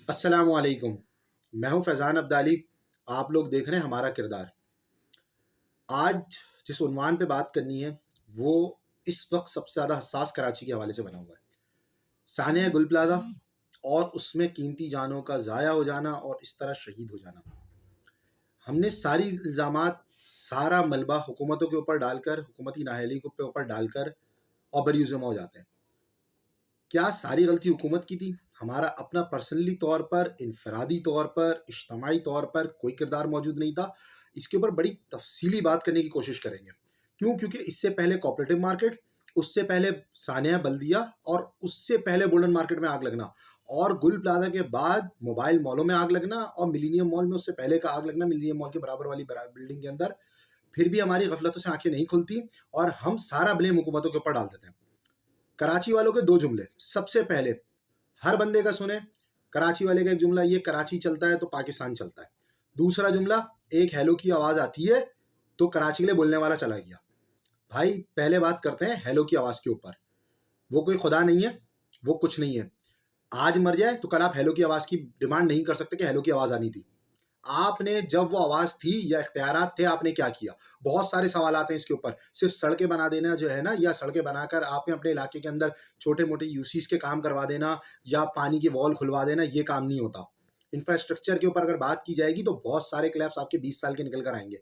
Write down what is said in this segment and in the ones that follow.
अस्सलामुअलैकुम। मैं हूं फैज़ान अब्दाली। आप लोग देख रहे हैं हमारा किरदार। आज जिस उन्वान पे बात करनी है वो इस वक्त सबसे ज़्यादा हसास कराची के हवाले से बना हुआ है। सानिया गुल प्लाजा और उसमें कीमती जानों का ज़ाया हो जाना और इस तरह शहीद हो जाना। हमने सारी इल्ज़ामात, सारा मलबा हुकूमतों के ऊपर डालकर, हुकूमती नाअहली के ऊपर डालकर और बरीउज़्ज़मा हो जाते हैं। क्या सारी गलती हुकूमत की थी? हमारा अपना पर्सनली तौर पर, इनफरादी तौर पर, इज्तमाही तौर पर कोई किरदार मौजूद नहीं था। इसके ऊपर बड़ी तफसीली बात करने की कोशिश करेंगे। क्यों? क्योंकि इससे पहले कोऑपरेटिव मार्केट, उससे पहले सानिया बल्दिया और उससे पहले गोल्डन मार्केट में आग लगना और गुल प्लाजा के बाद मोबाइल मॉलों में आग लगना और मिलीनियम मॉल में उससे पहले का आग लगना, मिलीनियम मॉल के बराबर वाली बिल्डिंग के अंदर। फिर भी हमारी गफलतों से आंखें नहीं खुलती और हम सारा ब्लेम हुकूमतों के ऊपर डाल देते हैं। कराची वालों के दो जुमले। सबसे पहले, हर बंदे का सुने, कराची वाले का एक जुमला ये, कराची चलता है तो पाकिस्तान चलता है। दूसरा जुमला, एक हेलो की आवाज़ आती है तो कराची के लिए बोलने वाला चला गया। भाई पहले बात करते हैं हेलो की आवाज़ के ऊपर। वो कोई खुदा नहीं है, वो कुछ नहीं है। आज मर जाए तो कल आप हेलो की आवाज़ की डिमांड नहीं कर सकते कि हेलो की आवाज़ आनी थी। आपने जब वो आवाज़ थी या इख्तियारात थे, आपने क्या किया? बहुत सारे सवालात हैं इसके ऊपर। सिर्फ़ सड़कें बना देना जो है ना, या सड़कें बनाकर आपने अपने इलाके के अंदर छोटे-मोटे यूसीज़ के काम करवा देना या पानी की वॉल खुलवा देना, ये काम नहीं होता। इंफ्रास्ट्रक्चर के ऊपर अगर बात की जाएगी तो बहुत सारे क्लैप्स आपके 20 साल के निकल कर आएँगे।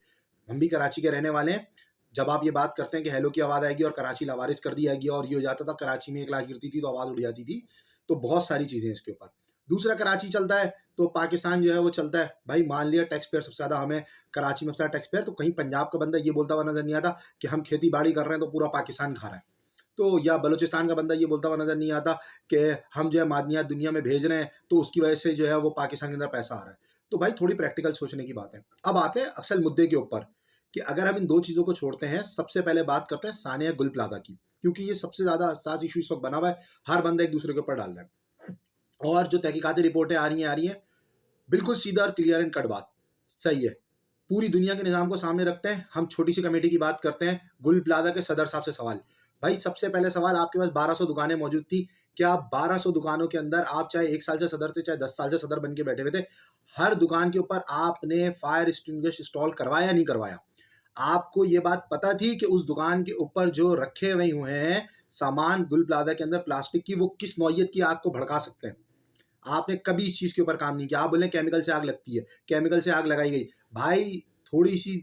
हम भी कराची के रहने वाले हैं। जब आप ये बात करते हैं कि हेलो की आवाज़ आएगी और कराची लावारिस कर दी जाएगी और ये हो जाता था, कराची में एक लाश गिरती थी तो आवाज़ उठ जाती थी, तो बहुत सारी चीज़ें हैं इसके ऊपर। दूसरा, कराची चलता है तो पाकिस्तान जो है वो चलता है। भाई मान लिया टैक्स पेयर सबसे ज़्यादा हमें, कराची में सबसे ज़्यादा टैक्स पेयर, तो कहीं पंजाब का बंदा ये बोलता हुआ नज़र नहीं आता कि हम खेती-बाड़ी कर रहे हैं तो पूरा पाकिस्तान खा रहा है। तो या बलूचिस्तान का बंदा ये बोलता हुआ नज़र नहीं आता कि हम जो है मादनियात दुनिया में भेज रहे हैं तो उसकी वजह से जो है वो पाकिस्तान के अंदर पैसा आ रहा है। तो भाई थोड़ी प्रैक्टिकल सोचने की बात है। अब आते हैं असल मुद्दे के ऊपर कि अगर हम इन 2 चीज़ों को छोड़ते हैं, सबसे पहले बात करते हैं सानिया गुल प्लाज़ा की, क्योंकि ये सबसे ज़्यादा हसास इश्यू इस वक़्त बना हुआ है। हर बंदा एक-दूसरे के ऊपर डाल रहा है। और जो तहकीकाती रिपोर्टें आ रही हैं, बिल्कुल सीधा और क्लियर एंड कट बात, सही है। पूरी दुनिया के निज़ाम को सामने रखते हैं, हम छोटी-सी कमेटी की बात करते हैं। गुल प्लाज़ा के सदर साहब से सवाल। भाई सबसे पहले सवाल, आपके पास 1200 दुकानें मौजूद थी। क्या आप 1200 दुकानों के अंदर, आप चाहे 1 साल से सदर थे, चाहे 10 साल से सदर बन के बैठे हुए थे, हर दुकान के ऊपर आपने फायर एक्सटिंग्विशर इंस्टॉल करवाया या नहीं करवाया? आपको ये बात पता थी कि उस दुकान के ऊपर जो रखे हुए हैं सामान गुल प्लाज़ा के अंदर प्लास्टिक की, वो किस नौइयत की आग को भड़का सकते हैं? आपने कभी इस चीज़ के ऊपर काम नहीं किया। आप बोले केमिकल से आग लगती है, केमिकल से आग लगाई गई। भाई थोड़ी-सी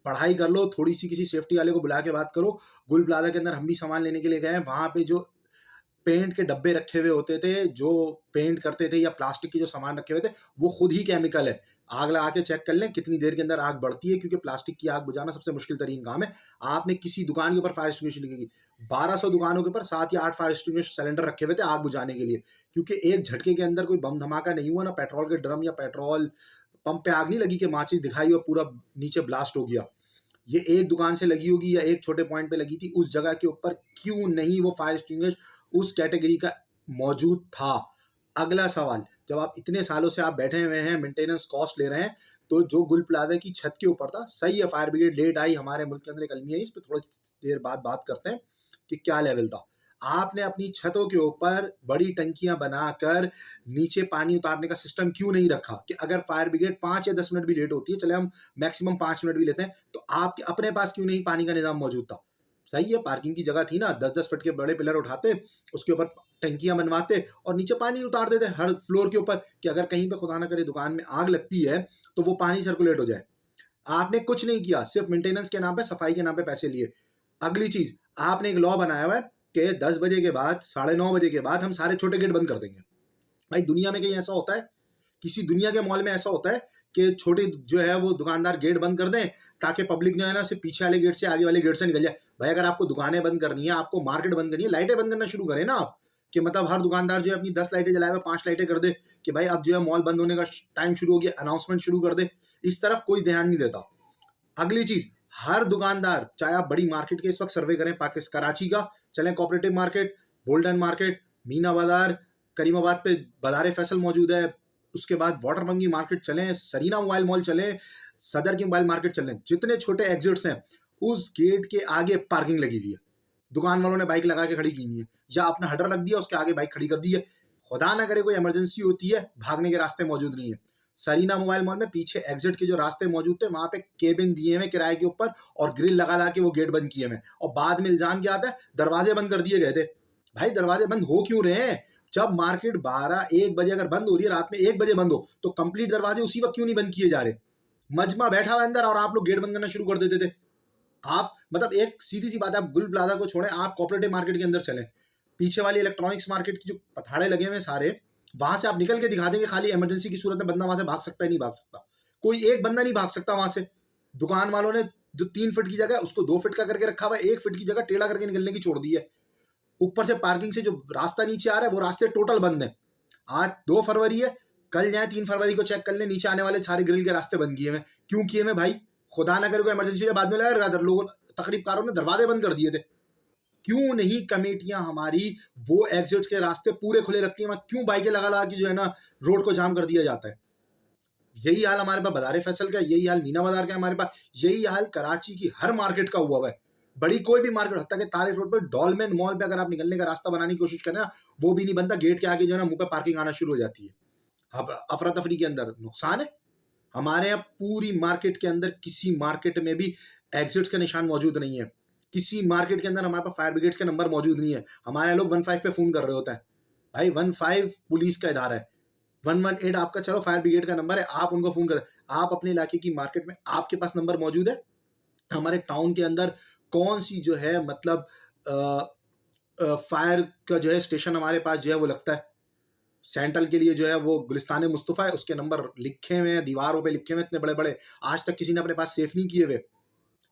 पढ़ाई कर लो, थोड़ी-सी किसी सेफ्टी वाले को बुला के बात करो। गुल प्लाज़ा के अंदर हम भी सामान लेने के लिए गए हैं, वहाँ पे जो पेंट के डब्बे रखे हुए होते थे, जो पेंट करते थे या प्लास्टिक के जो सामान रखे हुए थे, वो खुद ही केमिकल है। आग लगा के चेक कर लें कितनी देर के अंदर आग बढ़ती है, क्योंकि प्लास्टिक की आग बुझाना सबसे मुश्किल तरीन काम है। आपने किसी दुकान के ऊपर फायर एक्सटिंग्विशर नहीं की। 1200 दुकानों के ऊपर 7 या 8 फायर एक्सटिंग्विशर सिलेंडर रखे हुए थे आग बुझाने के लिए, क्योंकि एक झटके के अंदर कोई बम धमाका नहीं हुआ, ना पेट्रोल के ड्रम या पेट्रोल पंप पे आग नहीं लगी कि माचिस दिखाई और पूरा नीचे ब्लास्ट हो गया। ये एक दुकान से लगी होगी या एक छोटे पॉइंट पे लगी थी, उस जगह के ऊपर क्यों नहीं वो फायर एक्सटिंग्विशर उस कैटेगरी का मौजूद था? अगला सवाल, जब आप इतने सालों से आप बैठे हुए हैं, मेंटेनेंस कॉस्ट ले रहे हैं, तो जो गुल प्लाजा की छत के ऊपर था, सही है फायर ब्रिगेड लेट आई, हमारे मुल्क के अंदर एक अलमिया है, इस पे थोड़ी देर बाद बात करते हैं कि क्या लेवल था। आपने अपनी छतों के ऊपर बड़ी टंकियां बनाकर नीचे पानी उतारने का सिस्टम क्यों नहीं रखा कि अगर फायर ब्रिगेड 5 या 10 मिनट भी लेट होती है, चले हम मैक्सिमम 5 मिनट भी लेते हैं, तो आपके अपने पास क्यों नहीं पानी का निज़ाम मौजूद था? सही है, पार्किंग की जगह थी ना, 10-10 फीट के बड़े पिलर उठाते, उसके ऊपर टंकियाँ बनवाते और नीचे पानी उतार देते हर फ्लोर के ऊपर कि अगर कहीं पे खुदा ना करे दुकान में आग लगती है, तो वो पानी सर्कुलेट हो जाए। आपने कुछ नहीं किया, सिर्फ़ मेंटेनेंस के नाम पे, सफाई के नाम पे पैसे लिए। अगली चीज़, आपने एक लॉ बनाया हुआ है कि 10 बजे के बाद, साढ़े 9 बजे के बाद हम सारे छोटे गेट बंद कर देंगे। भाई दुनिया में कहीं ऐसा होता है? किसी दुनिया के मॉल में ऐसा होता है कि छोटे जो है वो दुकानदार गेट बंद कर दें ताकि पब्लिक जो है ना सिर्फ पीछे वाले गेट से, आगे वाले गेट से निकल जाए? भाई अगर आपको दुकानें बंद करनी है, आपको मार्केट बंद करनी है, लाइटें बंद करना शुरू करें ना आप, कि मतलब हर दुकानदार जो है अपनी 10 लाइटें जलाए हुए 5 लाइटें कर दे कि भाई अब जो है मॉल बंद होने का टाइम शुरू हो गया, अनाउंसमेंट शुरू कर दे। इस तरफ कोई ध्यान नहीं देता। अगली चीज, हर दुकानदार, चाहे आप बड़ी मार्केट के इस वक्त सर्वे करें, पाकिस्तान कराची का चलें, cooperative market, golden market, Meena बाजार, करीमाबाद पे बाजार फैसल मौजूद है, उसके बाद वाटर मंगी मार्केट चलें, सरीना मोबाइल मॉल चलें, सदर की मोबाइल मार्केट चलें, जितने छोटे एग्जिट्स हैं उस गेट के आगे पार्किंग लगी हुई है। दुकान वालों ने बाइक लगा के खड़ी की हुई है या अपना हडर रख दिया, उसके आगे बाइक खड़ी कर दी है। खुदा ना करे कोई इमरजेंसी होती है, भागने के रास्ते मौजूद नहीं है। सरीना मोबाइल मॉल में पीछे एग्जिट के जो रास्ते मौजूद थे, वहां पे केबिन दिए हुए किराए के ऊपर और ग्रिल लगा ला के वो गेट बंद किए हुए, और बाद में इल्जाम क्या आता है, दरवाजे बंद कर दिए गए थे। भाई दरवाजे बंद हो क्यों रहे हैं? जब मार्केट 12-1 बजे अगर बंद हो रही है, रात में 1 बजे बंद हो, तो कंप्लीट दरवाजे उसी वक्त क्यों नहीं बंद किए जा रहे? मजमा बैठा हुआ अंदर और आप लोग गेट बंद करना शुरू कर देते थे। आप मतलब एक सीधी सी बात है, आप गुल प्लाजा को छोड़ें, आप कोऑपरेटिव मार्केट के अंदर चलें, पीछे वाली इलेक्ट्रॉनिक्स मार्केट की जो पथाड़े लगे हुए सारे, वहां से आप निकल के दिखा देंगे, खाली इमरजेंसी की सूरत में बंदा वहां से भाग सकता है, नहीं भाग सकता, कोई एक बंदा नहीं भाग सकता वहां से। दुकान वालों ने जो 3 फीट की जगह उसको 2 फीट का करके रखा हुआ है, 1 फीट की जगह टेढ़ा करके निकलने की छोड़ दी है। ऊपर से पार्किंग से जो रास्ता नीचे आ रहा है, वो रास्ते टोटल बंद है। आज 2 फरवरी है, कल जाए 3 फरवरी को चेक कर ले, नीचे आने वाले सारे ग्रिल के रास्ते बंद किए हुए। क्यों किए हुए भाई? खुदा ना करे कोई इमरजेंसी के बाद में लगा, लोगों तकरीबकारों ने दरवाजे बंद कर दिए थे। क्यों नहीं कमेटियां हमारी वो एग्जिट्स के रास्ते पूरे खुले रखती हैं? क्यों बाइकें लगा लगा के जो है ना रोड को जाम कर दिया जाता है? यही हाल हमारे पास बदारे फैसल का, यही हाल मीना बाजार का हमारे पास, यही हाल कराची की हर मार्केट का हुआ है। बड़ी कोई भी मार्केट होता है कि तारिक रोड पे डॉलमेन मॉल पे अगर आप निकलने का रास्ता बनाने की कोशिश करें ना, वो भी नहीं बनता, गेट के आगे जो है ना मुंह पे पार्किंग आना शुरू हो जाती है। अब अफरा तफरी के अंदर नुकसान है। हमारे यहाँ पूरी मार्केट के अंदर किसी मार्केट में भी एग्जिट्स का निशान मौजूद नहीं है। किसी मार्केट के अंदर हमारे पास फायर ब्रिगेड्स का नंबर मौजूद नहीं है। हमारे लोग 15 पे फोन कर रहे होते हैं। भाई 15 पुलिस का इदारा है, 118 आपका चलो फायर ब्रिगेड का नंबर है, आप उनको फोन करें। आप अपने इलाके की मार्केट में आपके पास नंबर मौजूद है? हमारे टाउन के अंदर कौन सी जो है मतलब फायर का जो है स्टेशन हमारे पास जो है वो लगता है? सेंट्रल के लिए जो है वो गुलिस्तान मुस्तफ़ा है, उसके नंबर लिखे हुए हैं, दीवारों पे लिखे हुए इतने बड़े बड़े। आज तक किसी ने अपने पास सेफ नहीं किए हुए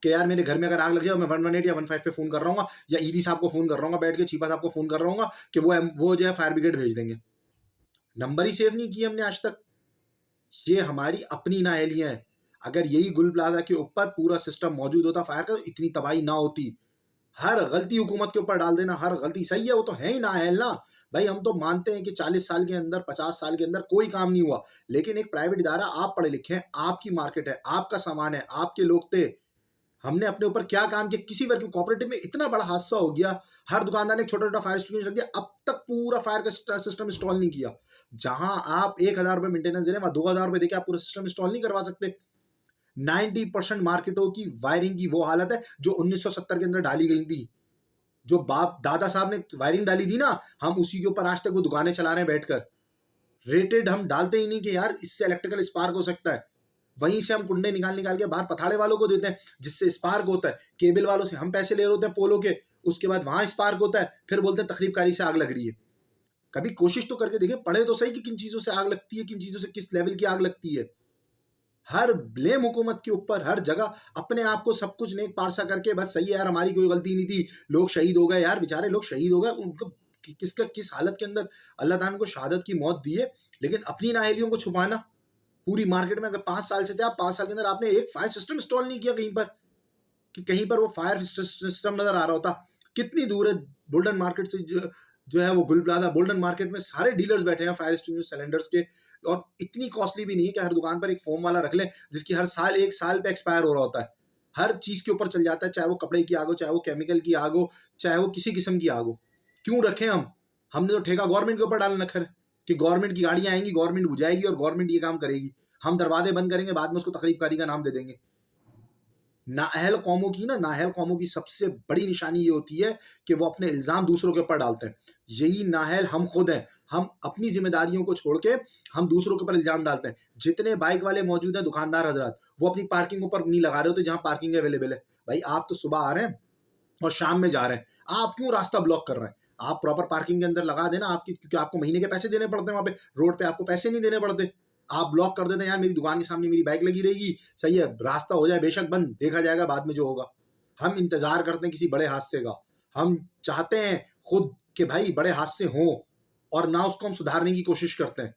कि यार मेरे घर में अगर आग लग जाए, मैं 118 या 15 पे फोन कर रहा हूँ, या ईदी साहब को फोन कर रहा हूँ, बैठ के चीपा साहब को फोन कर रहा हूँ कि वो जो है फायर ब्रिगेड भेज देंगे। नंबर ही सेव नहीं किए हमने आज तक। ये हमारी अपनी नाअहलियां हैं। अगर यही गुल प्लाजा के ऊपर पूरा सिस्टम मौजूद होता फायर का, तो इतनी तबाही ना होती। हर गलती हुकूमत के ऊपर डाल देना, हर गलती सही है, वो तो है ही नाअहल ना। भाई हम तो मानते हैं कि 40 साल के अंदर, 50 साल के अंदर कोई काम नहीं हुआ, लेकिन एक प्राइवेट इदारा, आप पढ़े लिखे हैं, आपकी मार्केट है, आपका सामान है, आपके लोग थे, हमने अपने ऊपर क्या काम किया? किसी वर्ग में कोऑपरेटिव में इतना बड़ा हादसा हो गया, हर दुकानदार ने छोटा छोटा फायर एक्सटिंग्विशर रख दिया, अब तक पूरा फायर का सिस्टम इंस्टॉल नहीं किया। जहां आप 1,000 रुपए मेंटेनेंस दे रहे हैं, वहां 2,000 रुपए देके आप पूरा सिस्टम इंस्टॉल नहीं करवा सकते। 90% मार्केटों की वायरिंग की वो हालत है जो 1970 के अंदर डाली गई थी। जो बाप दादा साहब ने वायरिंग डाली थी ना, हम उसी के ऊपर आज तक वो दुकानें चला रहे हैं बैठकर। रेटेड हम डालते ही नहीं कि यार इससे इलेक्ट्रिकल स्पार्क हो सकता है। वहीं से हम कुंडे निकाल निकाल के बाहर पथाड़े वालों को देते हैं, जिससे स्पार्क होता है। केबल वालों से हम पैसे ले रहे होते हैं पोलो के, उसके बाद वहां स्पार्क होता है, फिर बोलते हैं तकरीबकारी से आग लग रही है। कभी कोशिश तो करके देखें, पढ़े तो सही कि किन चीजों से आग लगती है, किन चीजों से किस लेवल की आग लगती है। हर ब्लेम हुकूमत के ऊपर, हर जगह अपने आप को सब कुछ नेक पारसा करके, बस सही है यार हमारी कोई गलती नहीं थी, लोग शहीद हो गए यार, बेचारे लोग शहीद हो गए, उनको किसका किस हालत के अंदर अल्लाह ताला को शहादत की मौत दी है, लेकिन अपनी नाअहलियों को छुपाना। पूरी मार्केट में अगर 5 साल से थे आप, 5 साल के अंदर आपने एक फायर सिस्टम इंस्टॉल नहीं किया कहीं पर, कि कहीं पर वो फायर सिस्टम नजर आ रहा होता। कितनी दूर है बुल्डन मार्केट से जो है वो गुल प्लाजा, बुल्डन मार्केट में सारे डीलर्स बैठे हैं फायर एक्सटिंग्विशर सिलेंडर्स के, और इतनी कॉस्टली भी नहीं है कि हर दुकान पर एक फोम वाला रख लें जिसकी हर साल 1 साल पे एक्सपायर हो रहा होता है। हर चीज के ऊपर चल जाता है, चाहे वो कपड़े की आग हो, चाहे वो केमिकल की आग हो, चाहे वो किसी किस्म की आग हो। क्यों रखें हम? हमने तो ठेका गवर्नमेंट के ऊपर डालना रखा है कि गवर्नमेंट की गाड़ियां आएंगी, गवर्नमेंट बुझाएगी और गवर्नमेंट ये काम करेगी। हम दरवाजे बंद करेंगे, बाद में उसको तकरीबकारी का नाम दे देंगे। नाअहल कौमों की ना, नाअहल कौमों की सबसे बड़ी निशानी ये होती है कि वो अपने इल्ज़ाम दूसरों के ऊपर डालते हैं। यही नाअहल हम खुद हैं। हम अपनी ज़िम्मेदारियों को छोड़ के हम दूसरों के ऊपर इल्ज़ाम डालते हैं। जितने बाइक वाले मौजूद हैं, दुकानदार हज़रात, वो अपनी पार्किंग ऊपर नहीं लगा रहे होते जहाँ पार्किंग अवेलेबल है। भाई आप तो सुबह आ रहे हैं और शाम में जा रहे हैं, आप क्यों रास्ता ब्लॉक कर रहे हैं? आप प्रॉपर पार्किंग के अंदर लगा देना, आपकी क्योंकि आपको महीने के पैसे देने पड़ते हैं वहाँ पे, रोड पे आपको पैसे नहीं देने पड़ते। आप ब्लॉक कर देते हैं, यार मेरी दुकान के सामने मेरी बाइक लगी रहेगी, सही है, रास्ता हो जाए बेशक बंद, देखा जाएगा बाद में जो होगा। हम इंतजार करते हैं किसी बड़े हादसे का। हम चाहते हैं खुद कि भाई बड़े हादसे हों, और ना उसको हम सुधारने की कोशिश करते हैं।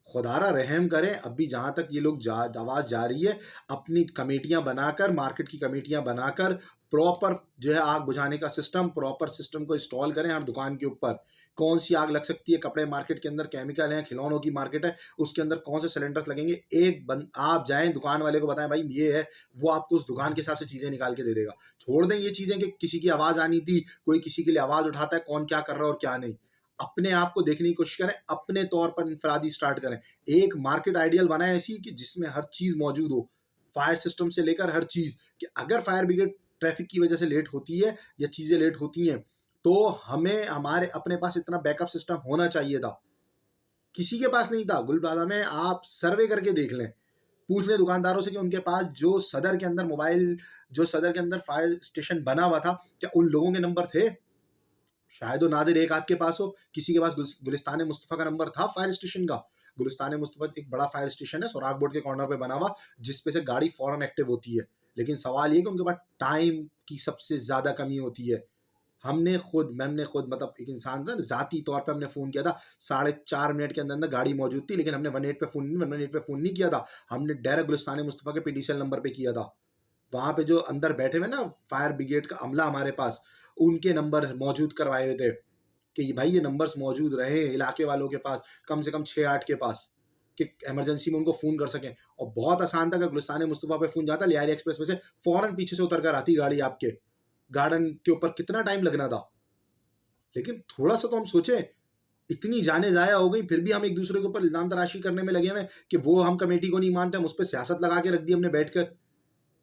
खुदारा रहम करें, अभी जहाँ तक ये लोग आवाज़ जा रही है, अपनी कमेटियाँ बनाकर, मार्केट की कमेटियाँ बनाकर, प्रॉपर जो है आग बुझाने का सिस्टम, प्रॉपर सिस्टम को इंस्टॉल करें हर दुकान के ऊपर। कौन सी आग लग सकती है? कपड़े मार्केट के अंदर केमिकल है, खिलौनों की मार्केट है, उसके अंदर कौन से सिलेंडर्स लगेंगे, आप जाएं दुकान वाले को बताएं भाई ये है, वो आपको उस दुकान के हिसाब से चीज़ें निकाल के दे देगा। छोड़ दें ये चीज़ें कि किसी की आवाज़ आनी थी, कोई किसी के लिए आवाज़ उठाता है, कौन क्या कर रहा है और क्या नहीं। अपने आप को देखने की कोशिश करें, अपने तौर पर इनफरादी स्टार्ट करें। एक मार्केट आइडियल बनाएं ऐसी कि जिसमें हर चीज़ मौजूद हो, फायर सिस्टम से लेकर हर चीज़, कि अगर फायर ब्रिगेड ट्रैफिक की वजह से लेट होती है या चीज़ें लेट होती हैं, तो हमें हमारे अपने पास इतना बैकअप सिस्टम होना चाहिए था। किसी के पास नहीं था। गुलब्रादा में आप सर्वे करके देख लें, पूछ लें दुकानदारों से कि उनके पास जो सदर के अंदर मोबाइल, जो सदर के अंदर फायर स्टेशन बना हुआ था, क्या उन लोगों के नंबर थे? शायद वो नादिर एक आध के पास हो। किसी के पास गुलिस्तान मुस्तफ़ा का नंबर था फायर स्टेशन का। गुलिस्तान मुस्तफ़ा एक बड़ा फायर स्टेशन है, सोराग बोर्ड के कॉर्नर पे बना हुआ, जिसपे से गाड़ी फौरन एक्टिव होती है। लेकिन सवाल ये कि उनके पास टाइम की सबसे ज़्यादा कमी होती है। मैंने खुद मतलब एक इंसान था, ज़ाती तौर पे हमने फ़ोन किया था, 4.5 मिनट के अंदर गाड़ी मौजूद थी, लेकिन हमने 18 पे फ़ोन नहीं 18 पे फ़ोन नहीं किया था। हमने डायरेक्ट गुलिस्तान मुस्तफ़ा के पीडीसीएल नंबर पे किया था। वहाँ पे जो अंदर बैठे हुए ना फायर ब्रिगेड का अमला हमारे पास, उनके नंबर मौजूद करवाए हुए थे कि भाई ये नंबर्स मौजूद रहे इलाके वालों के पास, कम से कम 6-8 के पास, कि इमरजेंसी में उनको फ़ोन कर सकें। और बहुत आसान था, अगर गुलिस्तान मुस्तफ़ा पे फ़ोन जाता, लियारी एक्सप्रेस में से फ़ौरन पीछे से उतर कर आती गाड़ी आपके। गार्डन के ऊपर कितना टाइम लगना था। लेकिन थोड़ा-सा तो हम सोचें, इतनी जानें ज़ाया हो गई, फिर भी हम एक-दूसरे के ऊपर इल्ज़ाम तराशी करने में लगे हुए हैं कि वो हम कमेटी को नहीं मानते, हम उस पे सियासत लगा के रख दी हमने बैठकर।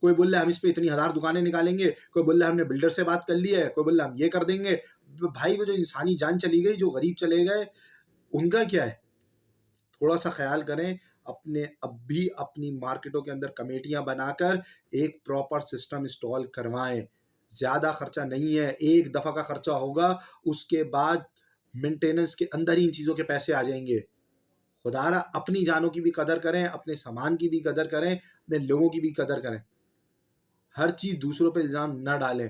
कोई बोल रहा है हम इस पे इतनी हज़ार दुकानें निकालेंगे, कोई बोल रहा है हमने बिल्डर से बात कर ली है, कोई बोल रहा है हम ये कर देंगे। भाई वो जो इंसानी जान चली गई, जो गरीब चले गए, उनका क्या है? थोड़ा-सा ख़्याल करें, अपने अब भी अपनी मार्केटों के अंदर कमेटियाँ बनाकर एक प्रॉपर सिस्टम इंस्टॉल करवाएँ। ज़्यादा खर्चा नहीं है, एक दफ़ा का खर्चा होगा, उसके बाद मेंटेनेंस के अंदर ही इन चीज़ों के पैसे आ जाएँगे। खुदारा अपनी जानों की भी कदर करें, अपने सामान की भी कदर करें, अपने लोगों की भी कदर करें। हर चीज़ दूसरों पे इल्ज़ाम ना डालें।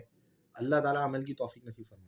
अल्लाह ताला अमल की तौफ़ीक नसीब फरमाए।